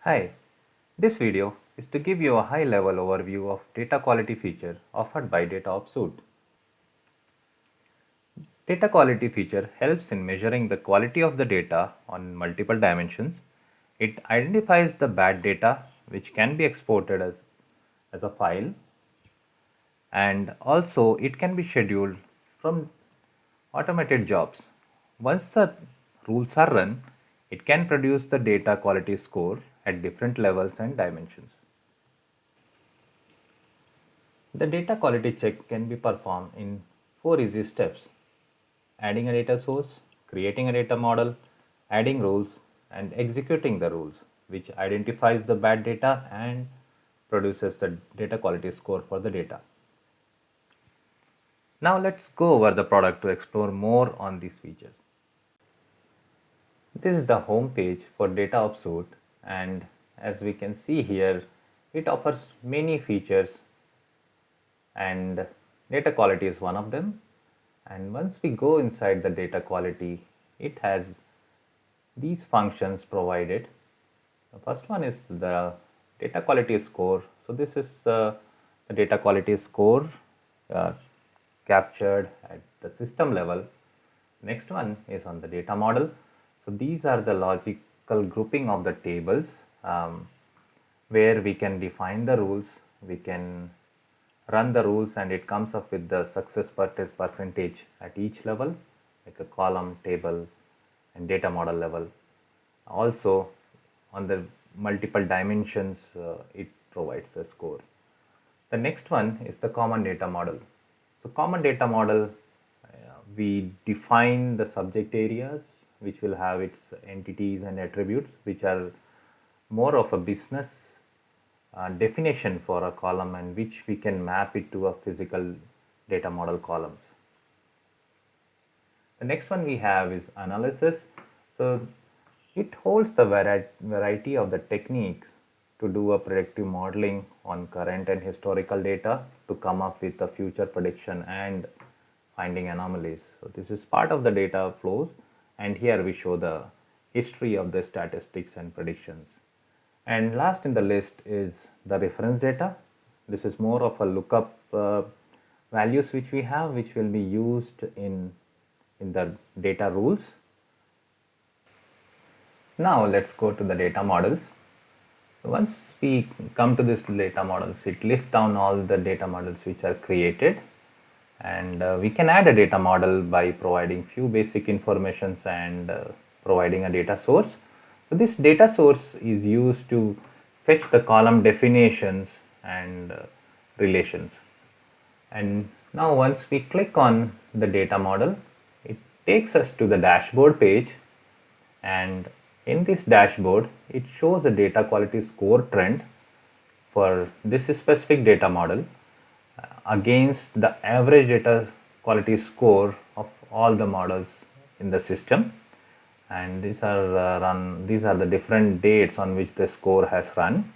Hi, this video is to give you a high-level overview of data quality feature offered by DataOpsSuite. Data quality feature helps in measuring the quality of the data on multiple dimensions. It identifies the bad data which can be exported as a file, and also it can be scheduled from automated jobs. Once the rules are run, it can produce the data quality score at different levels and dimensions. The data quality check can be performed in 4 easy steps: adding a data source, creating a data model, adding rules, and executing the rules, which identifies the bad data and produces the data quality score for the data. Now let's go over the product to explore more on these features. This is the home page for DataOpsSuite, and as we can see here, it offers many features and data quality is one of them. And once we go inside the data quality, it has these functions provided. The first one is the data quality score. So this is the data quality score captured at the system level. Next one is on the data model. So these are the logical grouping of the tables where we can define the rules, we can run the rules, and it comes up with the success percentage at each level, like a column, table, and data model level. Also on the multiple dimensions, it provides a score. The next one is the common data model. So common data model, we define the subject areas which will have its entities and attributes, which are more of a business definition for a column, and which we can map it to a physical data model columns. The next one we have is analysis. So it holds the variety of the techniques to do a predictive modeling on current and historical data to come up with a future prediction and finding anomalies. So this is part of the data flows, and here we show the history of the statistics and predictions. And last in the list is the reference data. This is more of a lookup values which we have, which will be used in the data rules. Now let's go to the data models. Once we come to this data models, it lists down all the data models which are created, and we can add a data model by providing few basic informations and providing a data source. So this data source is used to fetch the column definitions and relations. And now once we click on the data model, it takes us to the dashboard page, and in this dashboard it shows a data quality score trend for this specific data model against the average data quality score of all the models in the system. And these are the different dates on which the score has run.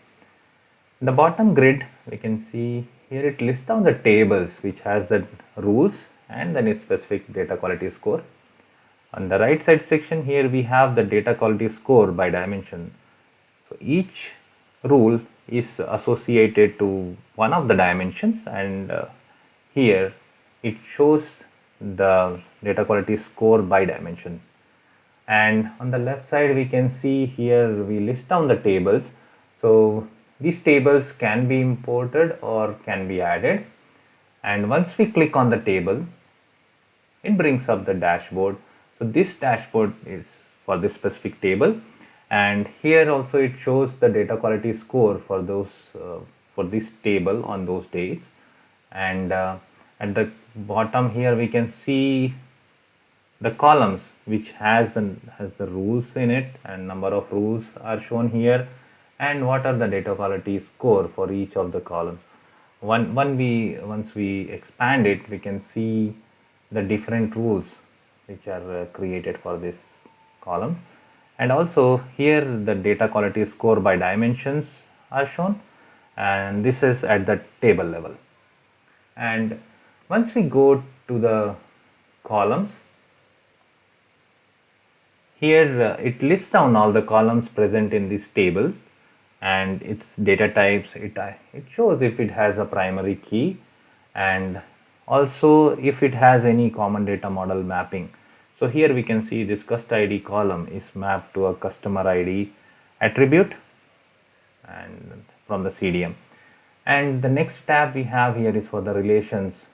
In the bottom grid, we can see here it lists down the tables which has the rules and then a specific data quality score. On the right side section, here we have the data quality score by dimension. So each rule is associated to one of the dimensions, and here it shows the data quality score by dimension. And on the left side, we can see here we list down the tables. So these tables can be imported or can be added, and once we click on the table, it brings up the dashboard. So this dashboard is for this specific table, and here also it shows the data quality score for those for this table on those days. And at the bottom here we can see the columns which has the rules in it, and number of rules are shown here, and what are the data quality score for each of the columns. Once we expand it, we can see the different rules which are created for this column, and also here the data quality score by dimensions are shown, and this is at the table level. And once we go to the columns, here it lists down all the columns present in this table, and its data types. It shows if it has a primary key, and also if it has any common data model mapping. So here we can see this cust ID column is mapped to a customer ID attribute and from the CDM. And the next tab we have here is for the relations.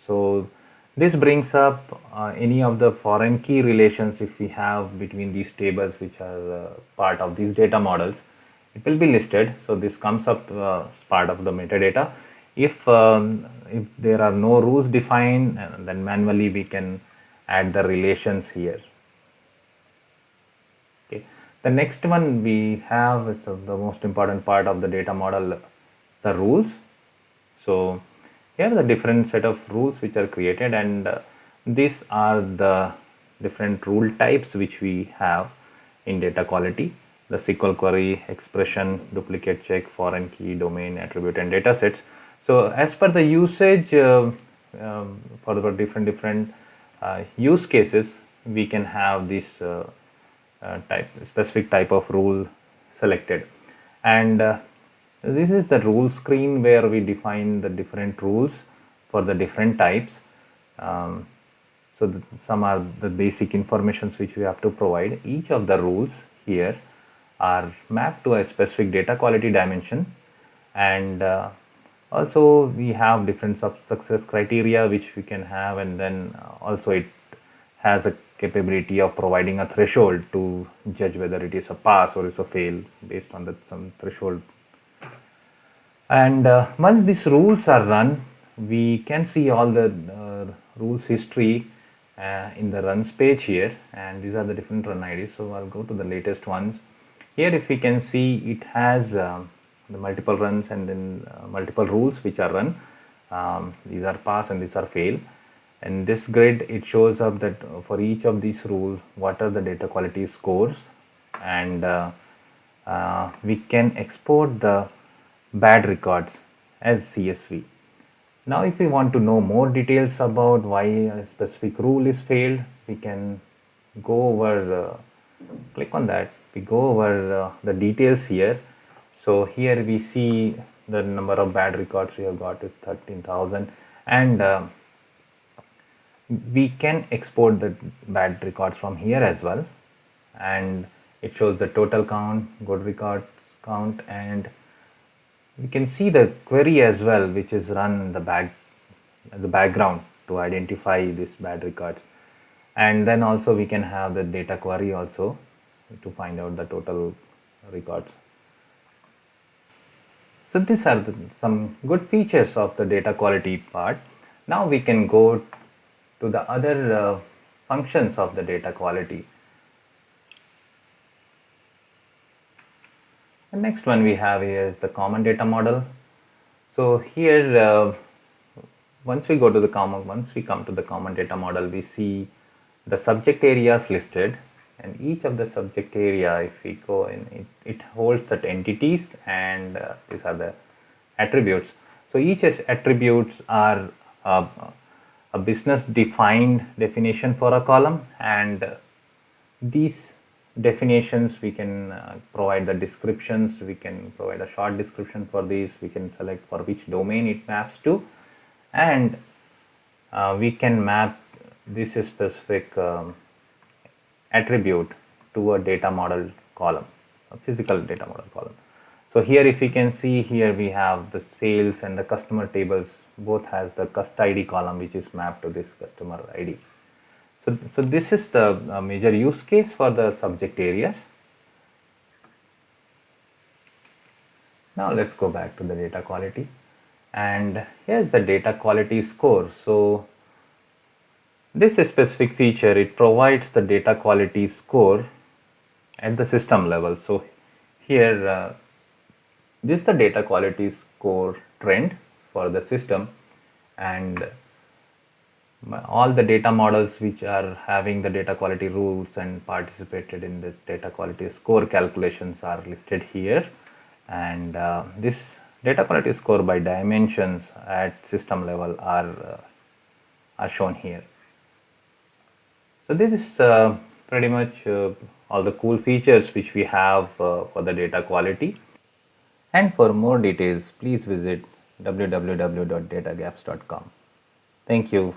So this brings up any of the foreign key relations if we have between these tables which are part of these data models. It will be listed. So this comes up as part of the metadata. If there are no rules defined, then manually we can add the relations here. Okay. The next one we have is the most important part of the data model, the rules. So here are the different set of rules which are created, and these are the different rule types which we have in data quality: the SQL query, expression, duplicate check, foreign key, domain, attribute, and data sets. So as per the usage for the different use cases, we can have this specific type of rule selected. And this is the rule screen where we define the different rules for the different types. Some are the basic informations which we have to provide. Each of the rules here are mapped to a specific data quality dimension, and also we have different success criteria which we can have, and then also it has a capability of providing a threshold to judge whether it is a pass or is a fail based on some threshold. And once these rules are run, we can see all the rules history in the runs page here, and these are the different run IDs. So I'll go to the latest ones. Here if we can see, it has the multiple runs and then multiple rules which are run. These are pass and these are fail. And this grid, it shows up that for each of these rules, what are the data quality scores, and we can export the bad records as CSV. Now if we want to know more details about why a specific rule is failed, we can go over, click on that, we go over the details here. So here we see the number of bad records we have got is 13,000, and we can export the bad records from here as well, and it shows the total count, good records count, and we can see the query as well, which is run in the background to identify these bad records. And then also we can have the data query also to find out the total records. So these are some good features of the data quality part. Now we can go to the other functions of the data quality. The next one we have here is the common data model. So here once we come to the common data model, we see the subject areas listed, and each of the subject area, if we go in, it holds that entities, and these are the attributes. So each attributes are a business defined definition for a column, and these definitions we can provide the descriptions. We can provide a short description for these. We can select for which domain it maps to, and we can map this specific attribute to a data model column, a physical data model column. So here if you can see, here we have the sales and the customer tables both has the cust ID column which is mapped to this customer ID. So this is the major use case for the subject areas. Now let's go back to the data quality, and here's the data quality score. So this specific feature, it provides the data quality score at the system level. So here this is the data quality score trend for the system, and all the data models which are having the data quality rules and participated in this data quality score calculations are listed here, and this data quality score by dimensions at system level are shown here. So this is pretty much all the cool features which we have for the data quality. And for more details, please visit www.datagaps.com. Thank you.